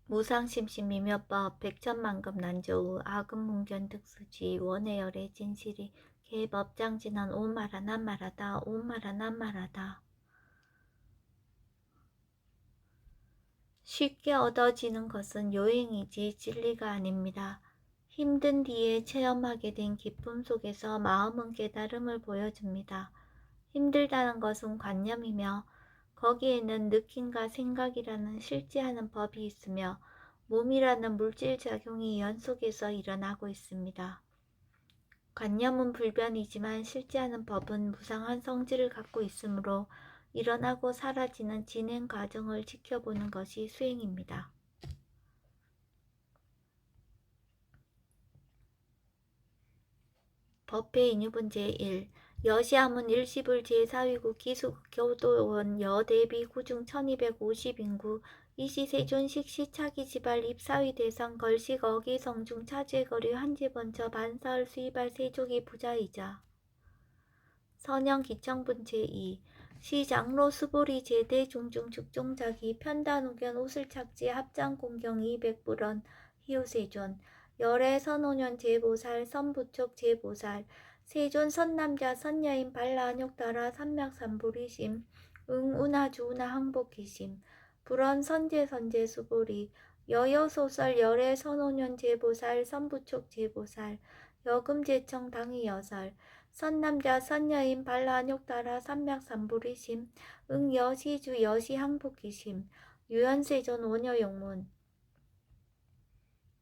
무상심신미묘법 백천만급 난조우 아금문견 득수지 원해열의 진실이 개법장진한 오마라 난마라다 오마라 난마라다. 쉽게 얻어지는 것은 요행이지 진리가 아닙니다. 힘든 뒤에 체험하게 된 기쁨 속에서 마음은 깨달음을 보여줍니다. 힘들다는 것은 관념이며 거기에는 느낌과 생각이라는 실제하는 법이 있으며 몸이라는 물질작용이 연속해서 일어나고 있습니다. 관념은 불변이지만 실제하는 법은 무상한 성질을 갖고 있으므로 일어나고 사라지는 진행 과정을 지켜보는 것이 수행입니다. 법회 인유분 제1 여시함은 일시불 제4위국 기수교도원 여대비 구중 1250인구 이시세존식 시차기지발 입사위 대상 걸식 어기성중 차죄거리 한지번처 반사을 수이발 세족이 부자이자 선영 기청분 제2 시장로 수보리 제대 중중 죽종자기 편단우견 우슬착지 합장공경 200불원 희우세존 열애 선오년 제보살 선부촉 제보살 세존 선남자 선여인 발라안욕따라 삼맥삼보리심 응운하주운하 항복기심 불원 선제선제 수보리 여여소설 열애 선오년 제보살 선부촉 제보살 여금제청 당의여설 선남자 선여인 발라안욕따라 삼맥삼보리심 응여시주 여시항복기심 유연세존 원여용문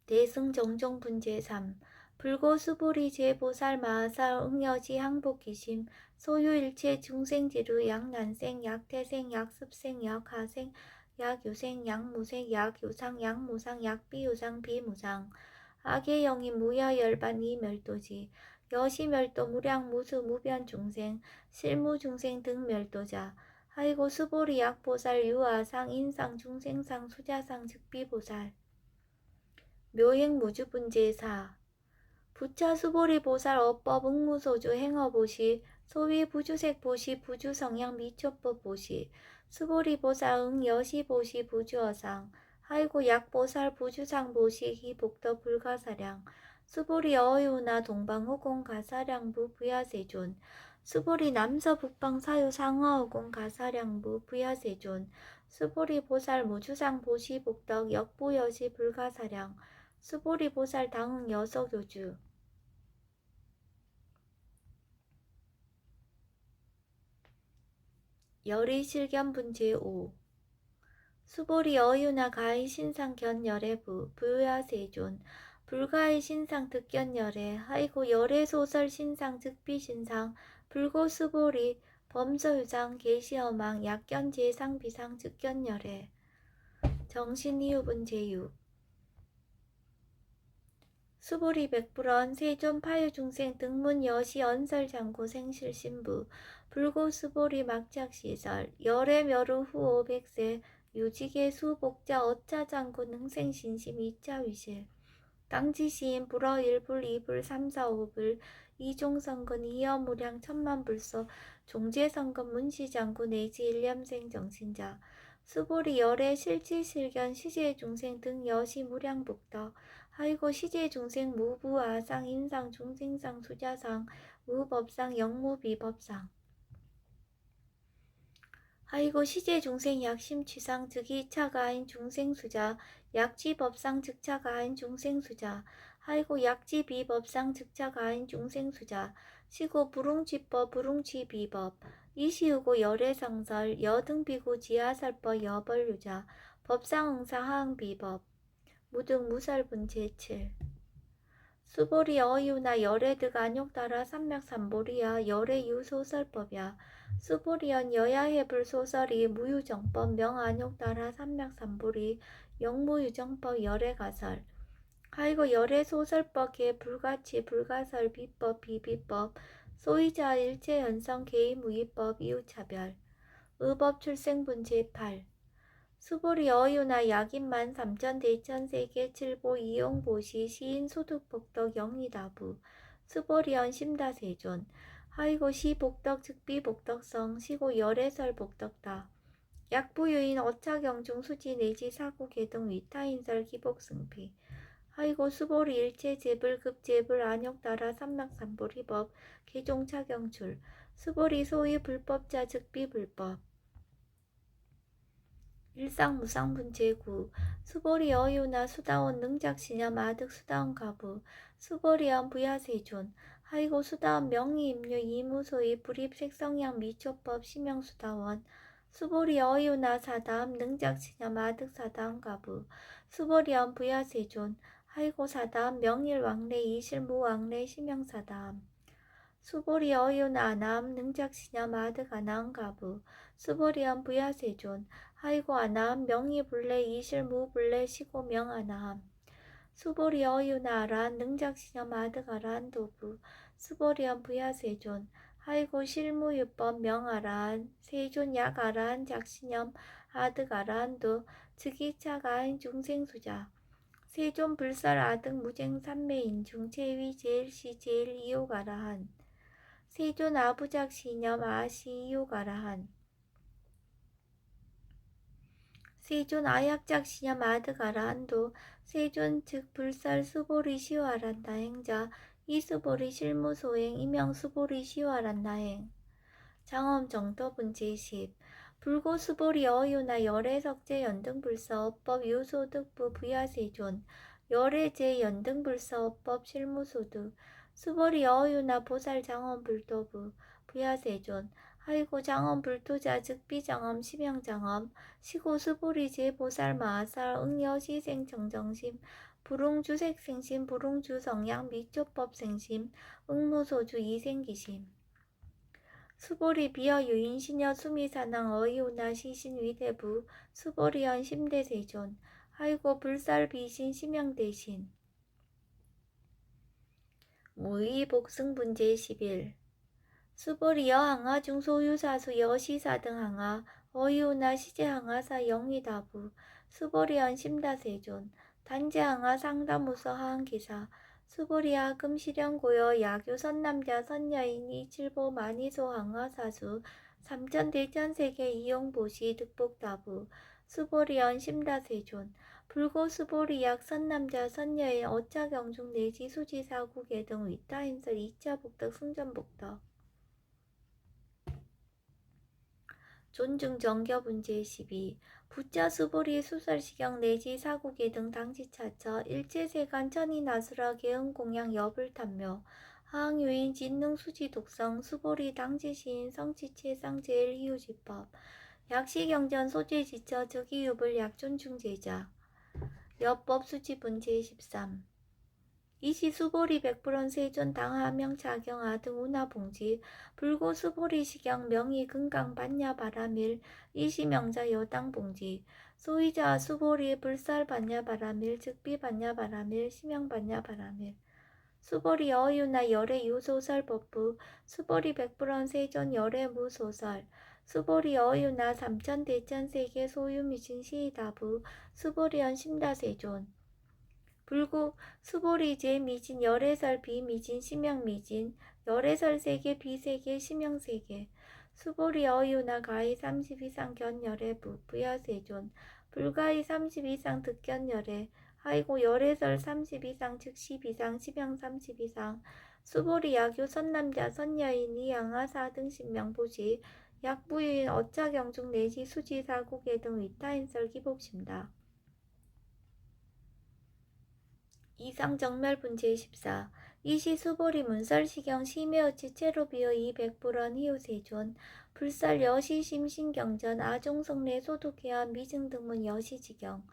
대승정종분 제3 불고수보리 제보살 마하살 응여지 항복기심 소유일체 중생지루 약난생 약태생 약습생 약하생 약유생 약무생 약유상 약무상 약비유상 비무상 악의 영인 무여열반 이멸도지 여시멸도 무량무수 무변중생 실무중생 등 멸도자 하이고 수보리 약보살 유아상 인상 중생상 수자상 즉비보살 묘행무주분 제4 부차수보리 보살 어법 응무소주 행어보시 소위 부주색 보시 부주성향 미초법 보시 수보리 보살 응여시보시 부주어상 하이고 약보살 부주상 보시 희복더 불가사량 수보리 어유나 동방호공 가사량부 부야세존 수보리 남서 북방 사유 상어호공 가사량부 부야세존 수보리 보살 무주상 보시 복덕 역부여시 불가사량 수보리 보살 당응 여서교주 열의실견분 제5 수보리 어유나 가히 신상 견열애부 부야세존 불가히 신상 득견열애 하이고 열애소설 신상 즉비신상 불고수보리 범서유상 계시어망 약견 제상 비상 즉견열애 정신이유분 제6 수보리 백불원 세존 파유중생 등문 여시 언설장고 생실신부 불고 수보리 막작시설 열애 멸우 후 500세 유직의 수복자 어차장고 능생신심 2차 위실 땅지시인 불어 1불 2불 3, 4, 5불 이종성근 이여무량 천만불소 종제성근 문시장구 내지 일념생 정신자 수보리 열애 실지실견 시제중생 등 여시무량복덕 하이고 시제중생 무부아상 인상 중생상 수자상 무법상 영무비법상 하이고 시제중생 약심취상 즉 2차가 아닌 중생수자 약지법상 즉차가 아닌 중생수자 하이고 약지비법상 즉차가 아닌 중생수자 시고 불웅취법 불웅취비법 이시우고 열애성설 여등비고 지하설법 여벌유자 법상응사 하응비법 무등 무설분 제7 수보리 어유나 열애득 안욕따라 삼맥삼보리야 열애유소설법야 수보리연 여야해불 소설이 무유정법 명안욕따라 삼맥삼보리 영무유정법 열애가설 하이고 열애소설법 개 불가치 불가설 비법 비비법 소이자 일체연성 개의무의법 이유차별 의법 출생분 제8 수보리 어유나 약인만 삼천 대천 세계 칠보 이용보시 시인 소득복덕 영리다부 수보리언 심다세존 하이고 시복덕 즉비복덕성 시고 열애설 복덕다 약부유인 어차경중 수지 내지 사국계 등 위타인설 기복승피 하이고 수보리 일체 재불 급재불 안욕 따라 삼락삼불 희법 개종차경출 수보리 소위 불법자 즉비 불법 일상무상분제구 수보리 어유나 수다원 능작시냐 마득 수다원 가부 수보리언 부야세존 하이고 수다원 명의임류 이무소의 불입색성양 미초법 심형수다원 수보리 어유나 사담 능작시냐 마득 사다원 가부 수보리언 부야세존 하이고 사담 명일왕래 이실무왕래 심형사담 수보리 어유나 남 능작시냐 마득 아나은 가부 수보리언 부야세존 하이고 아나함 명의불래 이실무불래 시고명 아나함 수보리 어유나 아란 능작시냐 마득 아란 도부 수보리언 부야세존 하이고 실무유법 명아란 세존 약아란 작신염 아득 아란도 즉이차 가인 중생수자 세존 불설 아득 무쟁 삼매인중 제위 제일시 제일 이요가라한 세존 아부작 시념 아시 이요가라한 세존 아약작 시념 아득 아라한도 세존 즉 불설 수보리 시와란 다행자 이수보리 실무소행 이명 수보리 시와란 나행 장엄 정토분 제10 불고 수보리 어유나 열애 석재 연등불서 어법 요소득부 부야세존 열애제 연등불서 어법 실무소득 수보리 어유나 보살 장엄 불도부 부야세존 하이고 장엄 불토자 즉 비장엄 심형장엄 시고 수보리 제보살 마살 응여시생 정정심 불웅주색생심 불웅주성양 미초법생심 응무소주 이생기심 수보리 비어 유인시녀 수미사낭 어이오나 시신 위대부 수보리언 심대세존 하이고 불살 비신 심형대신 무의 복승분제 11 수보리여 항하 중소유사수 여시사 등 항하 어이오나 시제 항하사 영의다부 수보리언 심다세존 단제 항하 상다무서 하한기사 수보리하 금시령고여 야교 선남자 선여인 이칠보 만이소 항하사수 삼천대천세계 이용보시 득복다부 수보리언 심다세존 불고 수보리약 선남자 선여인 어차경중 내지 수지사국계 등 위타인설 2차 복덕 승전복덕 존중 정겨분제 12 부자 수보리 수설시경 내지 사국계 등 당지차처 일제세간 천이나수라 개응공양 여불탐묘 하항유인 진능 수지 독성 수보리 당지시인 성치체상 제일희우지법 약시경전 소재지처 즉이유불 약존중제자 여법 수지분제 13 이시 수보리 백불원 세존 당하명 차경아 등 운하봉지 불고 수보리 시경 명의 금강 반야 바라밀 이시 명자 여당 봉지 소이자 수보리 불살 반야 바라밀 즉비 반야 바라밀 시명 반야 바라밀 수보리 어유나 열애 유소설 법부 수보리 백불원 세존 열애 무소설 수보리 어유나 삼천대천 세계 소유 미진 시다부 수보리언 심다세존 불구 수보리 제미진 열애설 비미진 심형미진 열애설 세계 비세계 심형세계 수보리 어유나 가히 30 이상 견열애 부야세존 불가히 30 이상 득견열애 하이고 열애설 30 이상 즉 10 이상 심형 30 이상 수보리 야교 선남자 선여인 이양하사 등 신명보시 약부유인 어차경중 내지 수지사국계 등 위타인설 기복심다. 이상정멸분제 14 이시 수보리 문설시경 심해어치 체로비어 이백불원 희우세존 불살 여시심신경전 아종성내 소독해야 미증등문 여시지경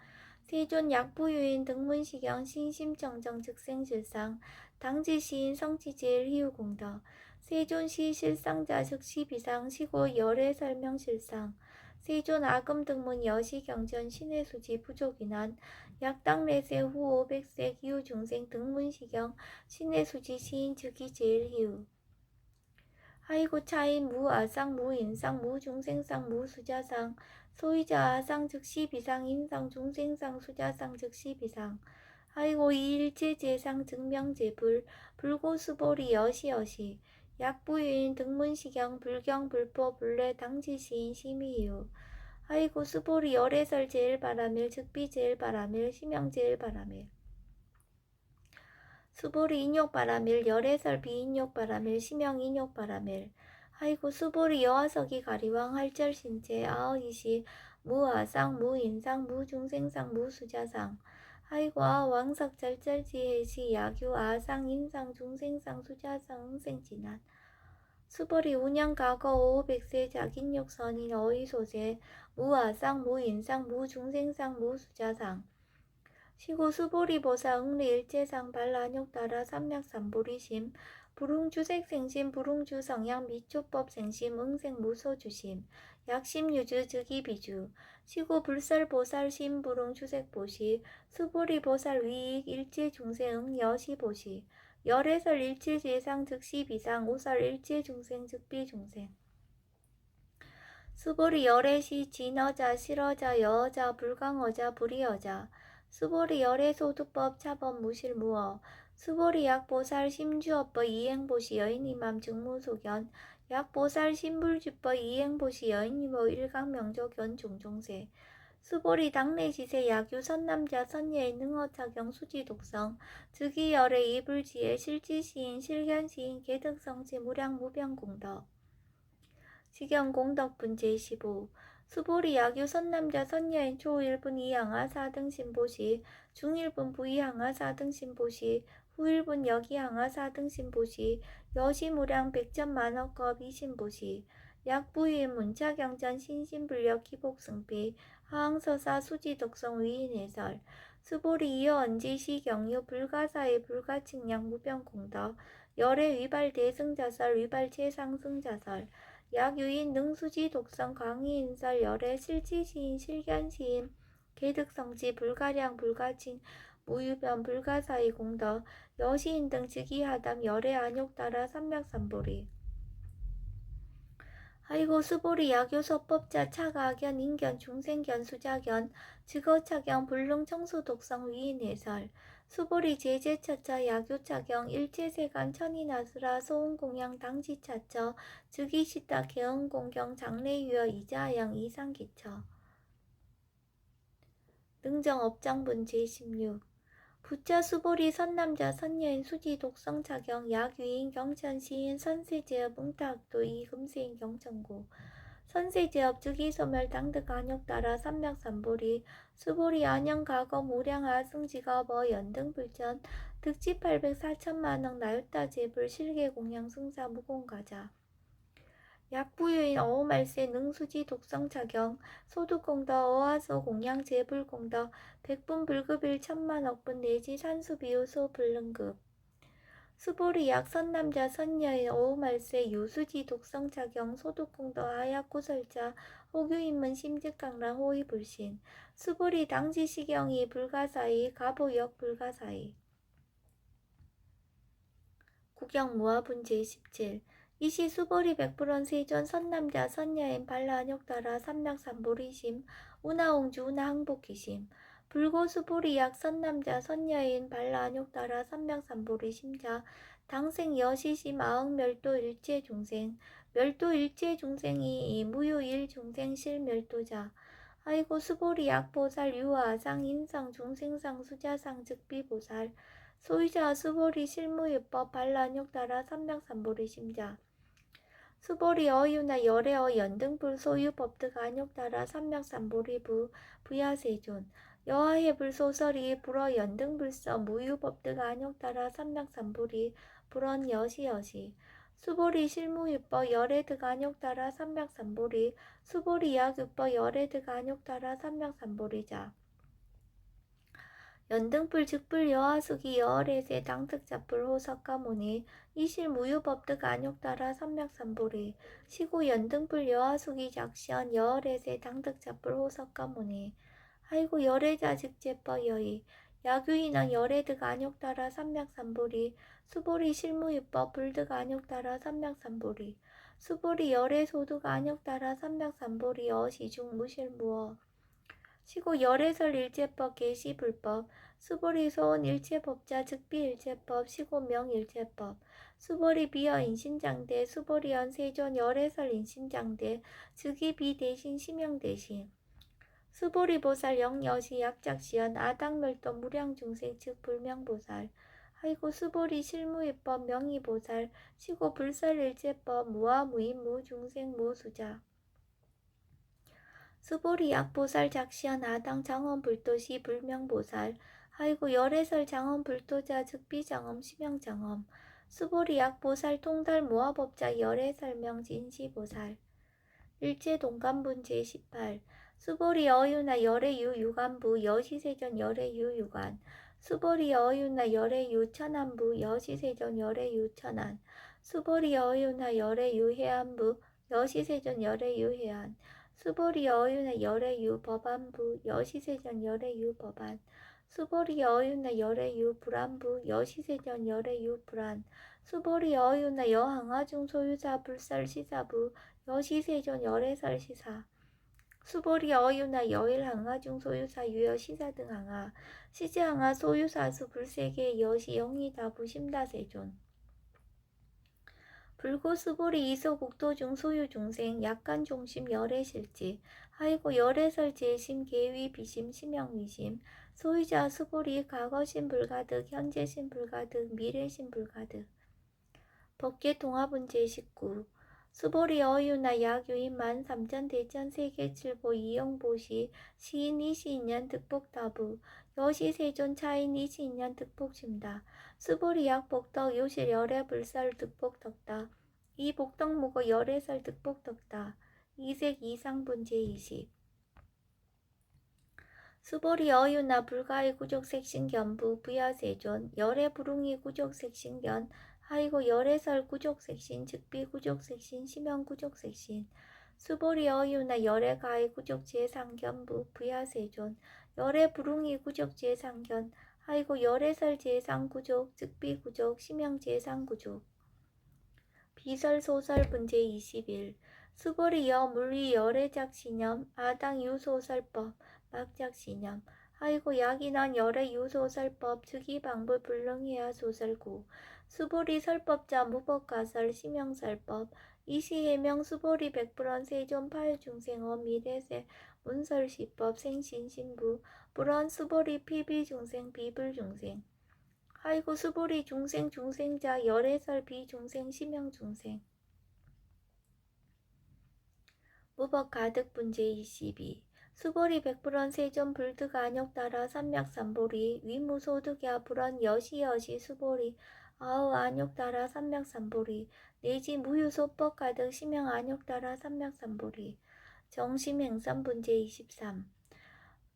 세존 약부유인 등문시경 신심정정 즉생실상 당지시인 성치제일 희우공덕 세존시 실상자 즉시 비상 시고 열애 설명실상 세존 아금등문 여시경전 신해수지 부족인한 약당내세 후 500세 기후중생 등문시경 신해수지 시인 즉이 제일 희우 하이고 차인 무아상 무인상 무중생상 무수자상 소이자 아상 즉시 비상 인상 중생상 수자상 즉시 비상 하이고 이일체 제상 증명제불 불고수보리 여시여시 약부유인 등문시경 불경 불포 불례 당지시인 심의유 하이고 수보리 열애설 제일바라밀 즉비 제일바라밀 심형 제일바라밀 수보리 인욕바라밀 열애설 비인욕바라밀 심형 인욕바라밀 하이고 수보리 여화석이 가리왕 할절신체 아어이시 무아상 무인상 무중생상 무수자상 하이고 아왕석 절절지해시 야규 아상 인상 중생상 수자상 응생진한 수벌이 운양과거 500세 자긴욕선인 어이소재 무아상 무인상 무중생상 무수자상 시고 수보리보사 응리일제상 발란욕따라 삼약삼보리심 불웅주색생심 불웅주성양 미초법생심 응생무소주심 약심유주 즉이비주 시고 불설보살심 불웅주색보시 수보리보살 위익 일체중생 여시보시 열애설 일체제상 즉시비상 오설 일체중생 즉비중생 수보리 열애시 진어자 실어자 여어자 불강어자 불이어자 수보리 열애소두법 차법 무실무어 수보리 약보살 심주어법 이행보시 여인이맘 증무소견 약보살 심불주법 이행보시 여인이모 일강명조견 종종세 수보리 당내시세 야규 선남자 선예의 능어차경 수지독성 즉이열의 이불지의 실지시인 실견시인 개득성지 무량무병공덕 시경공덕분 제15 수보리 야규 선남자 선여인 초1분 이항하 4등 신보시 중1분 부이항하 4등 신보시 후1분 여기항하 4등 신보시 여시무량 백전만억겁 이신보시 약부의 문차경전 신신불력 기복승비 하항서사 수지덕성 위인해설 수보리 이어언지 시경유 불가사의 불가칭량 무병공덕 열애 위발 대승자설 위발 최상승자설 약유인 능수지 독성 광희인설 열애 실지시인 실견시인 개득성지 불가량 불가칭 무유변 불가사의 공덕 여시인 등 즉위하담 열애 안욕따라 삼맥삼보리 하이고 수보리 야교서법자 차가견 인견 중생견 수자견 즉어차경 불능청수독성 위인해설 수보리 제제차처 야교차경 일체세간 천인아수라 소음공양 당지차처 즉이시타 개응공경 장래유여 이자양 이상기처 능정업장분 제16 부처 수보리 선남자 선여인 수지 독성차경 약유인 경천시인 선세제업 응탁도 이금세인 경천고 선세제업 즉이소멸 당득 안욕따라 삼맥삼보리 수보리 안영가거 무량아승지가버 연등불전 득지 800 4천만억 나ют다 제불 실계공양 승사 무공가자 약부유인 어오말세 능수지 독성차경 소득공덕 어화소 공양 제불공덕 백분 불급일 천만억분 내지 산수비유 소불능급 수보리 약선남자 선여인 어오말세 유수지 독성차경 소득공덕 하약구설자 호규인문 심직강란 호위불신 수보리 당지시경이 불가사의 가보역 불가사의 구경무화분 제17 이시 수보리 백불원 세존 선남자 선여인 발라안욕따라 삼맥삼보리심 운하옹주 운하항복기심 불고수보리 약 선남자 선여인 발라안욕따라 삼맥삼보리심자 당생 여시심 아흥멸도 일체중생 멸도 일체중생이 이무유일중생 실멸도자 아이고 수보리 약보살 유아상 인상 중생상 수자상 즉비보살 소유자 수보리 실무유법 발라안욕따라 삼맥삼보리 심자 수보리 어유나 열애어 연등불 소유법득 안욕따라 삼맥삼보리부 부야세존 여하해불 소설이 불어 연등불서 무유법득 안욕따라 삼맥삼보리 불언 여시여시 수보리 실무유법 열애득 안욕따라 삼맥삼보리 수보리 약유법 열애득 안욕따라 삼맥삼보리자 연등불 즉불 여하수기 여월에세 당특자불 호석가모니 이실 무유법득 안욕따라 삼맥삼보리 시고 연등불 여하수기 작시언 여월에세 당특자불 호석가모니 아이고 열애자 즉제법 여의 야규인왕 열애득 안욕따라 삼맥삼보리 수보리 실무유법 불득 안욕따라 삼맥삼보리 수보리 열애소득 안욕따라 삼맥삼보리 어시중 무실무어 시고 열애설 일제법 개시불법 수보리 소원 일체법자 즉비일체법 시고명 일체법 수보리 비어 인신장대 수보리연 세존 열애설 인신장대 즉이 비대신 심형 대신 수보리보살 영여시 약작시연 아당멸도 무량중생 즉 불명보살 아이고 수보리 실무위법 명의보살 시고 불설일제법 무아무인 무중생 무수자 수보리 약보살 작시연 아당 장엄불도시 불명보살 아이고 열애설 장엄불도자 즉비장엄 심영장엄 수보리 약보살 통달 모아법자 열애설명 진시보살 일제동간분 제18 수보리 어유나 열애유 유간부 여시세전 열애유 유간 수보리 어유나 열애유 천안부 여시세전 열애유 천안 수보리 어유나 열애유 해안부 여시세전 열애유 해안 수보리 어유나 열애유 법안부 여시세전 열애유 법안 수보리 어유나 열애유 불안부 여시세전 열애유 불안 수보리 어유나 여항아중 소유사 불설시사부 여시세존 열애설시사 수보리 어유나 여일항아중 소유사 유여시사 등 항아 시제항아 소유사수 불세계 여시 영이다부 심다세존 불고 수보리 이소국도중 소유중생 약간종심 열애실지 하이고 열애설 제심 계위 비심 심영위심 소유자 수보리 과거심 불가득 현재심 불가득 미래심 불가득 법계 동화분 제19 수보리 어유나 약유인 13,000대천 세계칠보 이영보시 시인 이시인년 득복다부 여시세존 차인 이시인년 득복심다 수보리 약복덕 요실 열애불설 득복덕다 이복덕무고 열애설 득복덕다 이색 이상분 제20 수보리 어유나 불가의 구족색신견부 부야세존 열애부릉이 구족색신견 하이고 열애설 구족색신 즉비 구족색신 심형 구족색신 수보리 어유나 열애가의 구족제상견부 부야세존 열애부릉이 구족제상견 하이고 열애설 제상구족 즉비 구족 심형 제상구족 비설소설 분제 21 수보리 여물위 열애작신념 아당 유소설법 막작신념 하이고 약인한 열애 유소설법 즉이방불 불능해야 소설구 수보리 설법자 무법가설 심형설법 이시해명 수보리 백불원 세존 파유중생어 미래세 문설시법 생신신부 불원 수보리 피비중생 비불중생 하이고 수보리 중생 중생자 열애설 비중생 심형중생 무법 가득분제 22 수보리 백불원 세존 불득 안욕따라 삼맥삼보리 위무소득야 불원 여시여시 수보리 아우 안욕따라 삼맥삼보리 내지 무유소법 가득 심형 안욕따라 삼맥삼보리 정심행선분제 23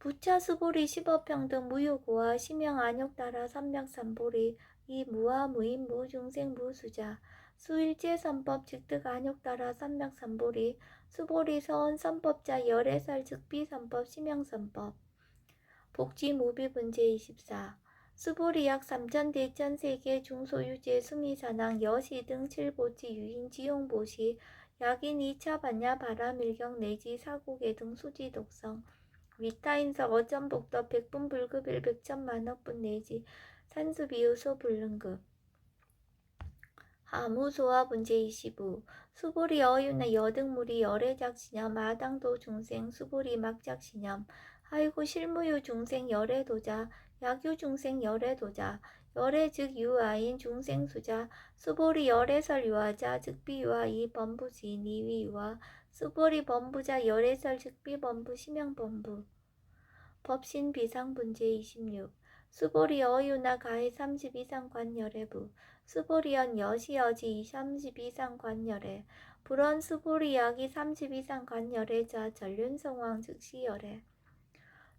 부차 수보리 십업평등 무유고와 심형 안욕따라 삼맥삼보리 이 무아 무인 무중생 무수자 수일제선법 즉득 안욕따라 삼맥삼보리 수보리 서원 선법자 열애설 즉비선법 심형선법 복지무비분제 24 수보리 약 3,000대천세계 중소유제 수미사낭 여시 등 7보치 유인 지용보시 약인 2차 반야 바라밀경 내지 사고계 등 수지독성 위타인석 어점복덕 백분불급일 백천만억분 내지 산수비유소 불능급 하무소화분제 25 수보리 어유나 여등무리 열애작신염 마당도 중생 수보리 막작신염 하이고 실무유 중생 열애도자 약유중생 열애도자 열애 즉 유아인 중생수자 수보리 열애설 유아자 즉비유아 이범부지 니위유아 수보리 범부자 열애설 즉비범부 심형범부 법신 비상분제 26 수보리 어유나 가해 30 이상 관열애부 수보리연 여시여지 30 이상 관열애 불원 수보리 약이 30 이상 관열애자 전륜성왕 즉시열애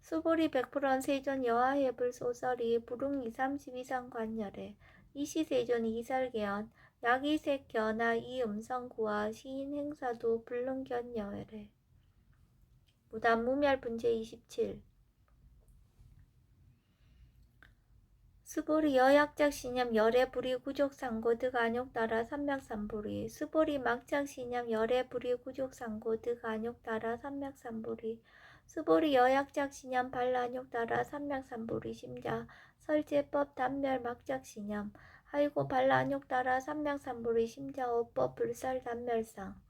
수보리 100% 세존 여하해불 소설이 불웅이 30 이상 관열애 이시세존 이설계연 약이색견아 이음성구와 시인 행사도 불능견여애래 무단무멸분제 27 수보리 여약작신념 열애불이 구족상고득 안욕따라 삼맥삼보리 수보리 막작신념 열애불이 구족상고득 안욕따라 삼맥삼보리 수보리 여약작신념 발란욕따라 삼맥삼보리 심자 설제법 단멸 막작신념 하이고 발란욕따라 삼맥삼보리 심자 어법 불설 단멸상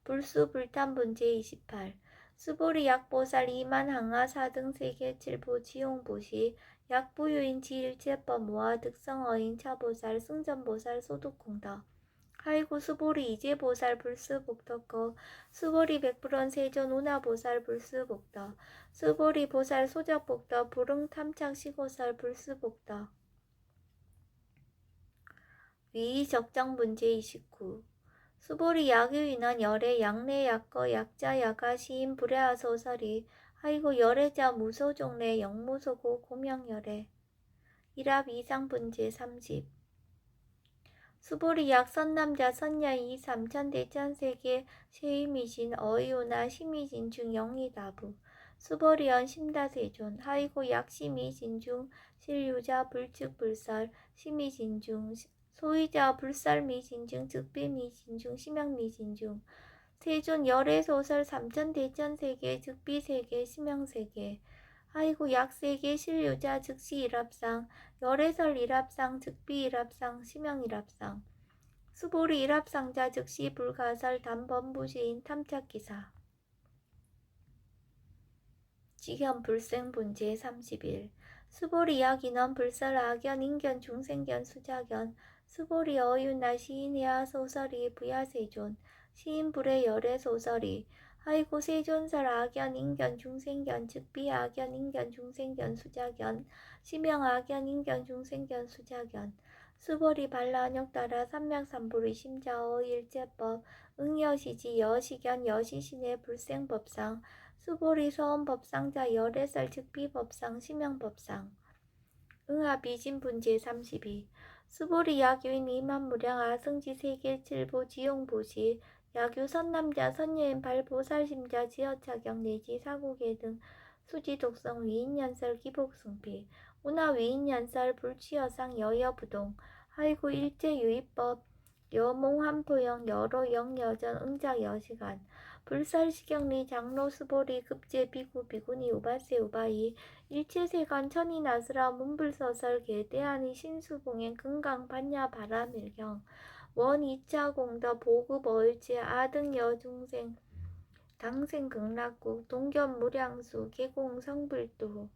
불수 불탄분제 28 수보리 약보살 이만 항하 사등 세계 칠보 지용보시 약부유인 지일제법 모아 득성어인 차보살 승전보살 소득공덕 하이고 수보리 이제보살 불스복덕거 수보리 백불원 세존 운하보살 불스복덕 수보리 보살 소적복덕 불응탐착시고살 불스복덕 위 적정문제 29 수보리 약유인원 열애 약내 약거 약자 야가 시인 불야소설이 하이고 열애자 무소종래 영무소고 고명열애 일합 이상분제 30 수보리 약 선남자 선녀이 삼천대천세계 쉐이미진 어이오나 시미진 중 영리다부 수보리언 심다세존 하이고 약 시미진 중 실유자 불측 불설 시미진 중 소유자 불설 미진 중 즉비 미진 중 심양 미진 중 세존 열애 소설 삼천대천세계 즉비세계 심양세계 하이고 약세계 실유자 즉시 일합상 열애설 일합상 즉비 일합상 심양 일합상 수보리 일합상자 즉시 불가설 단범부시인 탐착기사 지견 불생분제 31 수보리 약인원 불설 악연 인견 중생견 수자견 수보리 어윤나 시인이야 소설이 부야세존 시인불의 열애 소설이 하이고 세존설 악연 인견 중생견 즉비 악연 인견 중생견 수자견 시명 악연 인견 중생견 수자견 수보리 반라안역 따라 삼명삼불의 심자어 일제법 응여시지 여시견 여시신의 불생법상 수보리 서원법상자 열애설 즉비법상 심양법상 응하비진분제 32 수보리 약유인 이만무량 아승지 세계 칠보 지용보시 약유 선남자 선녀인 발보살심자 지어차경 내지 사고계 등 수지독성 위인연설 기복승피 운하 위인연설 불취여상 여여부동 하이고 일제유의법 여몽환포영 여로영여전 응자여시간 불설시경리 장로 수보리 급제 비구 비구니 우바세 우바이 일체세간 천이나스라 문불서설 개대하니 신수봉행 금강 반야 바라밀경 원 2차 공더 보급 어일제 아등 여중생 당생 극락국 동견 무량수 계공 성불도